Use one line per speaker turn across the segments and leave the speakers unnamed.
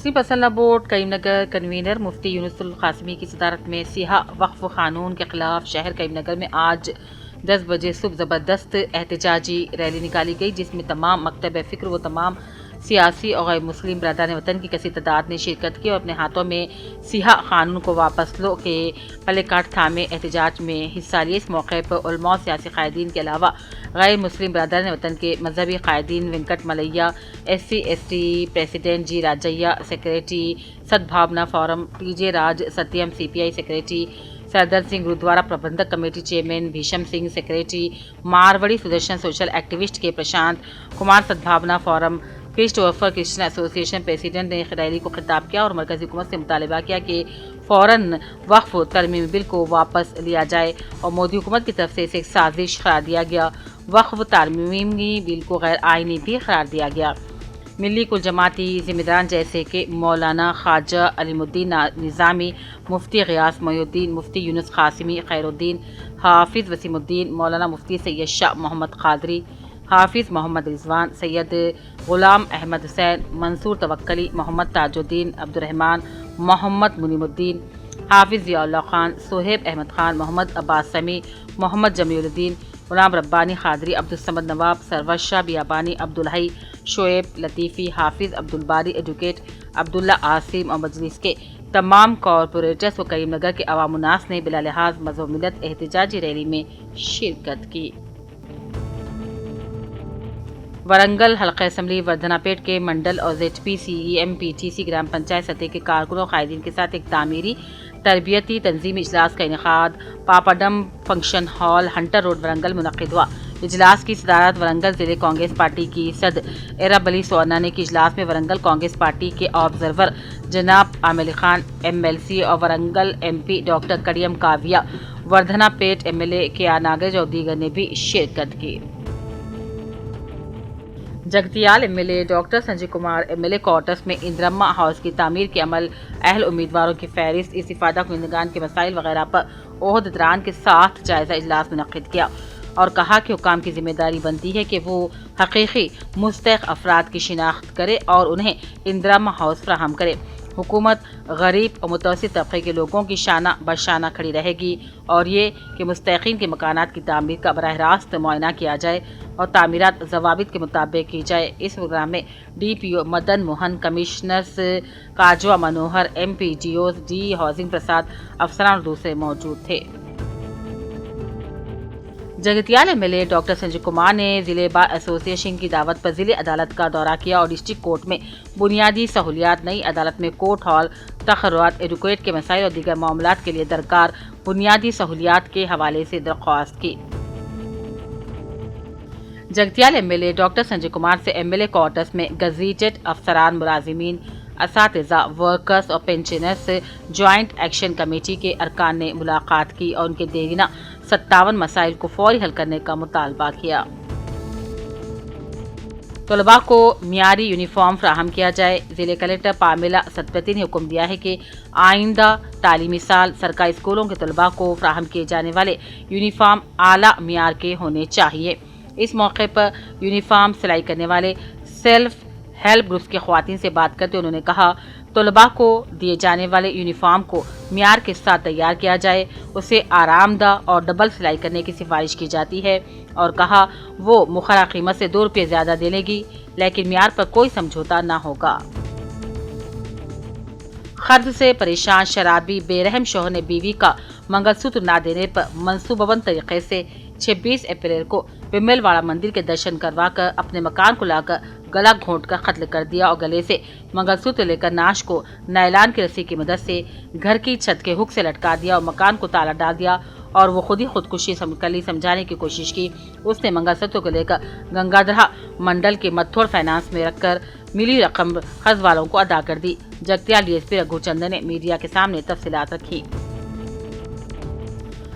مسلم مسلح بورڈ کریم نگر کنوینر مفتی یونس القاسمی کی صدارت میں سیاہ وقف قانون کے خلاف شہر کریم نگر میں آج 10 بجے صبح زبردست احتجاجی ریلی نکالی گئی، جس میں تمام مکتب فکر و تمام سیاسی اور غیر مسلم برادران وطن کی کثیر تعداد نے شرکت کی اور اپنے ہاتھوں میں سیاہ قانون کو واپس لو کے پلے کاٹ تھامے احتجاج میں حصہ لیے۔ اس موقع پر علماء و سیاسی قائدین کے علاوہ غیر مسلم برادران وطن کے مذہبی قائدین Venkat Mallaiah, SC/ST president G Rajaiah, secretary Sadbhavana forum TJ Raj Satyam, CPI secretary Sardar Singh, Gurdwara Prabandhak committee chairman Bhishma Singh, secretary ماروڑی Sudarshan social activist K Prashant Kumar, Sadbhavana forum Christopher Krishan association president نے ریلی کو خطاب کیا اور مرکزی حکومت سے مطالبہ کیا کہ فوراً وقف ترمیمی بل کو واپس لیا جائے اور مودی حکومت کی طرف سے اسے ایک سازش قرار دیا گیا۔ وقف ترمیمی بل کو غیر آئینی بھی قرار دیا گیا۔ ملی کل جماعتی ذمہ داران جیسے کہ مولانا خواجہ علیم الدین نظامی، مفتی غیاث محی الدین، مفتی یونس قاسمی، خیر الدین، حافظ وسیم الدین، مولانا مفتی سید شاہ محمد قادری، حافظ محمد رضوان، سید غلام احمد حسین، منصور توکلی، محمد تاج الدین، عبدالرحمان، محمد منیم الدین، حافظ ضیاء اللہ خان، صہیب احمد خان، محمد عباس سمیع، محمد جمیل الدین، غلام ربانی قادری، عبدالصمد نواب، سرور شاہ بیابانی، عبدالحی، شعیب لطیفی، حافظ عبدالباری ایڈوکیٹ، عبداللہ عاصم اور مجلس کے تمام کارپوریٹرز و کریم نگر کے عوام الناس نے بلا لحاظ مذہب و ملت احتجاجی ریلی میں شرکت کی۔ ورنگل حلقہ اسمبلی وردھنا پیٹ کے منڈل اور ZP CEM-PTC گرام پنچایت سطح کے کارکنوں قائدین کے ساتھ ایک تعمیری تربیتی تنظیمی اجلاس کا انعقاد Papadam function hall, Hunter road, Warangal منعقد ہوا۔ اجلاس کی صدارت ورنگل ضلع کانگریس پارٹی کی صدر ارب علی سورنا نے کی۔ اجلاس میں ورنگل کانگریس پارٹی کے آبزرور جناب عامر علی خان MLC اور ورنگل MP ڈاکٹر کریم کاویہ، وردھنا پیٹ MLA KR ناگرج اور دیگر نے بھی شرکت کی۔ Jagtial MLA doctor Sanjay Kumar MLA quarters میں اندرما ہاؤس کی تعمیر کے عمل، اہل امیدواروں کی فہرست، استفادہ کنندگان کے مسائل وغیرہ پر عہدیداران کے ساتھ جائزہ اجلاس منعقد کیا اور کہا کہ حکام کی ذمہ داری بنتی ہے کہ وہ حقیقی مستحق افراد کی شناخت کرے اور انہیں اندرما ہاؤس فراہم کرے۔ حکومت غریب اور متوسط طبقے کے لوگوں کی شانہ بشانہ کھڑی رہے گی اور یہ کہ مستحقین کے مکانات کی تعمیر کا براہ راست معائنہ کیا جائے اور تعمیرات ضوابط کے مطابق کی جائے۔ اس پروگرام میں DPO مدن موہن، کمشنرز کاجوا منوہر، MPDOز D ہاؤسنگ پرساد، افسران اور دوسرے موجود تھے۔ جگتیال MLA ڈاکٹر سنجے کمار نے ضلع بار ایسوسی ایشن کی دعوت پر ضلع عدالت کا دورہ کیا اور ڈسٹرکٹ کورٹ میں بنیادی سہولیات، نئی عدالت میں کورٹ ہال، تقررات، ایڈوکیٹ کے مسائل اور دیگر معاملات کے لیے درکار بنیادی سہولیات کے حوالے سے درخواست کی۔ جگتیال MLA ڈاکٹر سنجے کمار سے MLA کوارٹرز میں گزیٹڈ افسران، ملازمین، اساتذہ، ورکرز اور پینشنرز جوائنٹ ایکشن کمیٹی کے ارکان نے ملاقات کی اور ان کے دیرینہ 57 مسائل کو فوری حل کرنے کا مطالبہ کیا۔ طلباء کو معیاری یونیفارم فراہم کیا جائے۔ ضلع کلکٹر پارمیلا ستپتی نے حکم دیا ہے کہ آئندہ تعلیمی سال سرکاری اسکولوں کے طلباء کو فراہم کیے جانے والے یونیفارم اعلیٰ معیار کے ہونے چاہیے۔ اس موقع پر یونیفارم سلائی کرنے والے سیلف ہیلپ گروپس کی خواتین سے بات کرتے انہوں نے کہا طلباء کو دیے جانے والے یونیفارم کو معیار کے ساتھ تیار کیا جائے، اسے آرام دہ اور ڈبل سلائی کرنے کی سفارش کی جاتی ہے اور کہا وہ مقررہ قیمت سے 2 روپے زیادہ دے لے گی لیکن معیار پر کوئی سمجھوتہ نہ ہوگا۔ قرض سے پریشان شرابی بے رحم شوہر نے بیوی کا منگل سوتر نہ دینے پر منصوبہ بند طریقے سے 26 اپریل کو ومل واڑہ مندر کے درشن کروا کر اپنے مکان کو لا کر گلا گھونٹ کر قتل کر دیا اور گلے سے منگل سوتر لے کر نعش کو نائلان کی رسی کی مدد سے گھر کی چھت کے ہک سے لٹکا دیا اور مکان کو تالا ڈال دیا اور وہ خود ہی خودکشی سمجھانے کی کوشش کی۔ اس نے منگل سوتر کو لے کر گنگادھرا منڈل کے متھوڑ فائنانس میں رکھ کر ملی رقم قرض والوں کو ادا کر دی۔ جگتیال DSP رگھو چندن نے میڈیا کے سامنے تفصیلات رکھی۔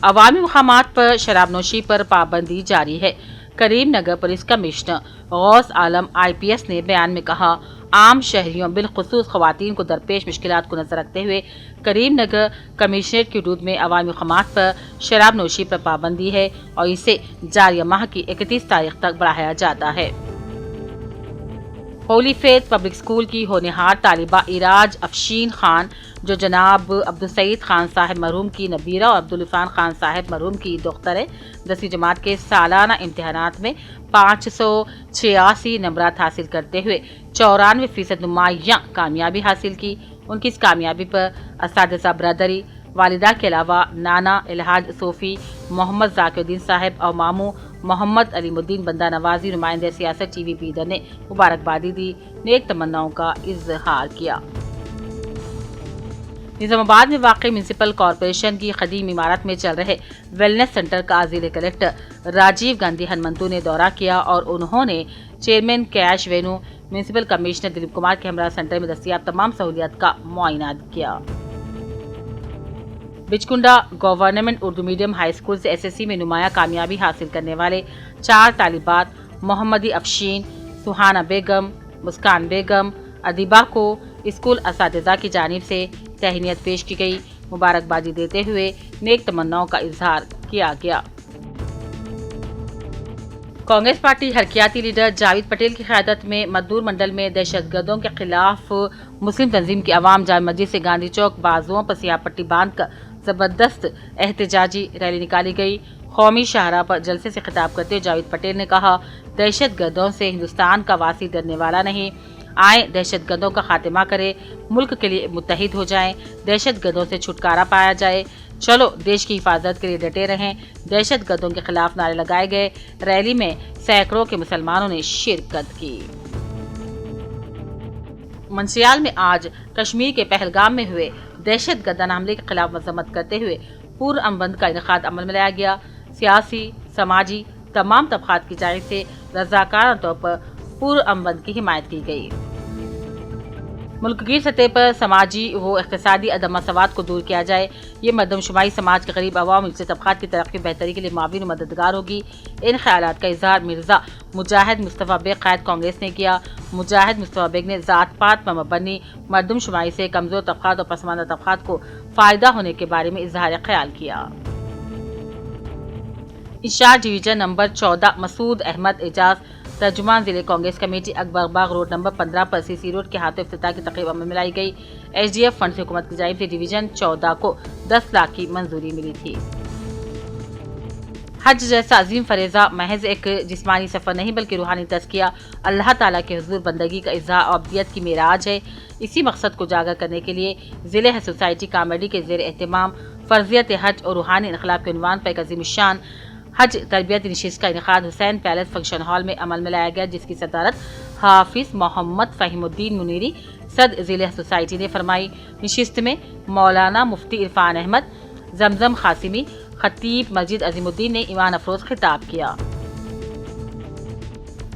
عوامی مقامات پر شراب نوشی پر پابندی جاری ہے۔ کریم نگر پولیس کمشنر غوث عالم IPS نے بیان میں کہا عام شہریوں بالخصوص خواتین کو درپیش مشکلات کو نظر رکھتے ہوئے کریم نگر کمشنریٹ کی حدود میں عوامی مقامات پر شراب نوشی پر پابندی ہے اور اسے جاریہ ماہ کی 31 تاریخ تک بڑھایا جاتا ہے۔ ہولی فیتھ پبلک اسکول کی ہونہار طالبہ ایراج افشین خان جو جناب عبدالسعید خان صاحب مرحوم کی نبیرہ اور عبدالعفان خان صاحب مرحوم کی دختر ہے، 10ویں جماعت کے سالانہ امتحانات میں 586 نمبرات حاصل کرتے ہوئے 94% نمایاں کامیابی حاصل کی۔ ان کی اس کامیابی پر اساتذہ برادری، والدہ کے علاوہ نانا الحاج صوفی محمد ذاکر الدین صاحب اور ماموں محمد علیم الدین بندہ نوازی، نمائندہ سیاست ٹی وی پیدر نے مبارکبادی دی، نیک تمناؤں کا اظہار کیا۔ نظام آباد میں واقع میونسپل کارپوریشن کی قدیم عمارت میں چل رہے ویلنس سینٹر کا ضلع کلکٹر راجیو گاندھی ہنمنتو نے دورہ کیا اور انہوں نے چیئرمین کیش وینو، میونسپل کمشنر دلیپ کمار کے ہمراہ سینٹر میں دستیاب تمام سہولیات کا معائنہ کیا۔ Bichkunda government Urdu medium high school سے SSC میں نمایاں کامیابی حاصل کرنے والے 4 طالبات محمدی افشین، سہانہ بیگم، مسکان بیگم، ادیبہ کو اسکول اساتذہ کی جانب سے تہنیت پیش کی گئی۔ مبارکبادی دیتے ہوئے نیک تمناؤں کا اظہار کیا گیا۔ کانگریس پارٹی حرکیاتی لیڈر جاوید پٹیل کی قیادت میں مدور منڈل میں دہشت گردوں کے خلاف مسلم تنظیم کی عوام جامع مسجد سے گاندھی چوک بازوؤں پر سیاہ پٹی باندھ کر زبردست احتجاجی ریلی نکالی گئی۔ قومی شاہراہ پر جلسے سے خطاب کرتے ہوئے جاوید پٹیل نے کہا، دہشت گردوں سے ہندوستان کا واسی ڈرنے والا نہیں، آئیں دہشت گردوں کا خاتمہ کرے، ملک کے لیے متحد ہو جائیں، دہشت گردوں سے چھٹکارا پایا جائے، چلو دیش کی حفاظت کے لیے ڈٹے رہیں۔ دہشت گردوں کے خلاف نعرے لگائے گئے۔ ریلی میں سینکڑوں کے مسلمانوں نے شرکت کی۔ منشیال میں آج کشمیر کے پہلگام میں ہوئے دہشت گردانہ حملے کے خلاف مذمت کرتے ہوئے پرامن بند کا انعقاد عمل میں لایا گیا۔ سیاسی، سماجی تمام طبقات کی جانب سے رضاکارانہ طور پر پرامن بند کی حمایت کی گئی۔ ملک گیر سطح پر سماجی و اقتصادی عدم مساوات کو دور کیا جائے، یہ مردم شماری سماج کے غریب عوام اور طبقات کی ترقی و بہتری کے لیے معاون و مددگار ہوگی۔ ان خیالات کا اظہار مرزا مجاہد مصطفیٰ بیگ قائد کانگریس نے کیا۔ مجاہد مصطفیٰ بیگ نے ذات پات پر مبنی مردم شماری سے کمزور طبقات اور پسماندہ طبقات کو فائدہ ہونے کے بارے میں اظہار خیال کیا۔ انچارج ڈویژن نمبر 14 مسعود احمد اعجاز ترجمان ضلع کانگریس کمیٹی اکبر باغ روڈ نمبر 15 پر CC روڈ کے ہاتھوں افتتاح کی تقریب عمل میں لائی گئی۔ SDF فنڈ سے حکومت کی جانب سے ڈویژن 14 کو 10 لاکھ کی منظوری ملی تھی۔ حج جیسا عظیم فریضہ محض ایک جسمانی سفر نہیں بلکہ روحانی تزکیہ، اللہ تعالیٰ کے حضور بندگی کا اظہار اور ابدیت کی معراج ہے۔ اسی مقصد کو اجاگر کرنے کے لیے ضلع حج سوسائٹی کامرڈی کے زیر اہتمام فرضیت حج اور روحانی انقلاب کے عنوان پر ایک عظیم الشان حج تربیت نشست کا انعقاد حسین پیلس فنکشن ہال میں عمل میں لایا گیا، جس کی صدارت حافظ محمد فہیم الدین منیری صدر ضلع حج سوسائٹی نے فرمائی۔ نشست میں مولانا مفتی عرفان احمد، زمزم قاسمی، خطیب مسجد عظیم الدین نے ایمان افروز خطاب کیا۔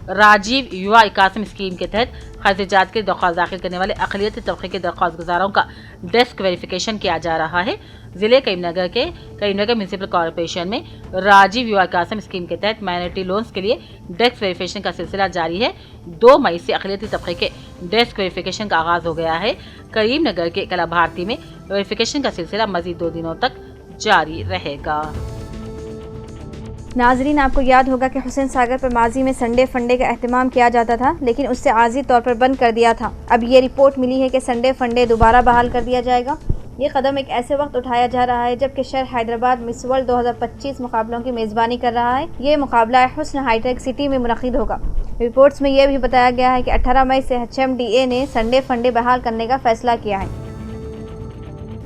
راجیو یووا اکاسم اسکیم کے تحت قرض جات کے درخواست داخل کرنے والے اقلیتی طبقے کے درخواست گزاروں کا ڈیسک ویریفیکیشن کیا جا رہا ہے۔ ضلع کریم نگر میونسپل کارپوریشن میں راجیو یووا اکاسم اسکیم کے تحت مائنورٹی لونز کے لیے ڈیسک ویریفیکیشن کا سلسلہ جاری ہے۔ 2 مئی سے اقلیتی طبقے کے ڈیسک ویریفیکیشن کا آغاز ہو گیا ہے۔ کریم نگر کے کلا بھارتی میں ویریفیکیشن کا سلسلہ مزید 2 دنوں تک جاری رہے گا۔
ناظرین، آپ کو یاد ہوگا کہ حسین ساگر پر ماضی میں سنڈے فنڈے کا اہتمام کیا جاتا تھا، لیکن اس سے عارضی طور پر بند کر دیا تھا۔ اب یہ رپورٹ ملی ہے کہ سنڈے فنڈے دوبارہ بحال کر دیا جائے گا۔ یہ قدم ایک ایسے وقت اٹھایا جا رہا ہے جبکہ شہر حیدرآباد مس ورلڈ 2025 مقابلوں کی میزبانی کر رہا ہے۔ یہ مقابلہ حسن ہائی ٹیک سٹی میں منعقد ہوگا۔ رپورٹس میں یہ بھی بتایا گیا ہے کہ 18 مئی سے HMDA نے سنڈے فنڈے بحال کرنے کا فیصلہ کیا ہے۔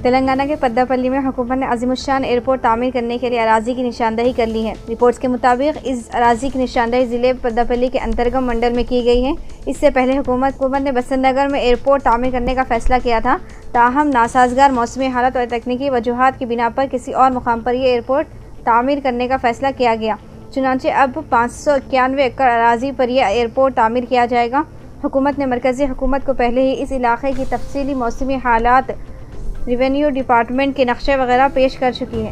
تلنگانہ کے پداپلی میں حکومت نے عظیم الشان ایئرپورٹ تعمیر کرنے کے لیے اراضی کی نشاندہی کر لی ہے۔ رپورٹس کے مطابق اس اراضی کی نشاندہی ضلع پداپلی کے انترگم منڈل میں کی گئی ہے۔ اس سے پہلے حکومت نے بسنت نگر میں ایئرپورٹ تعمیر کرنے کا فیصلہ کیا تھا، تاہم ناسازگار موسمی حالت اور تکنیکی وجوہات کی بنا پر کسی اور مقام پر یہ ایئرپورٹ تعمیر کرنے کا فیصلہ کیا گیا۔ چنانچہ اب 591 ایکڑ اراضی پر یہ ایئرپورٹ تعمیر کیا جائے گا۔ حکومت نے مرکزی حکومت کو پہلے ہی اس علاقے کی تفصیلی موسمی حالات، ریونیو ڈپارٹمنٹ کے نقشے وغیرہ پیش کر چکی ہے۔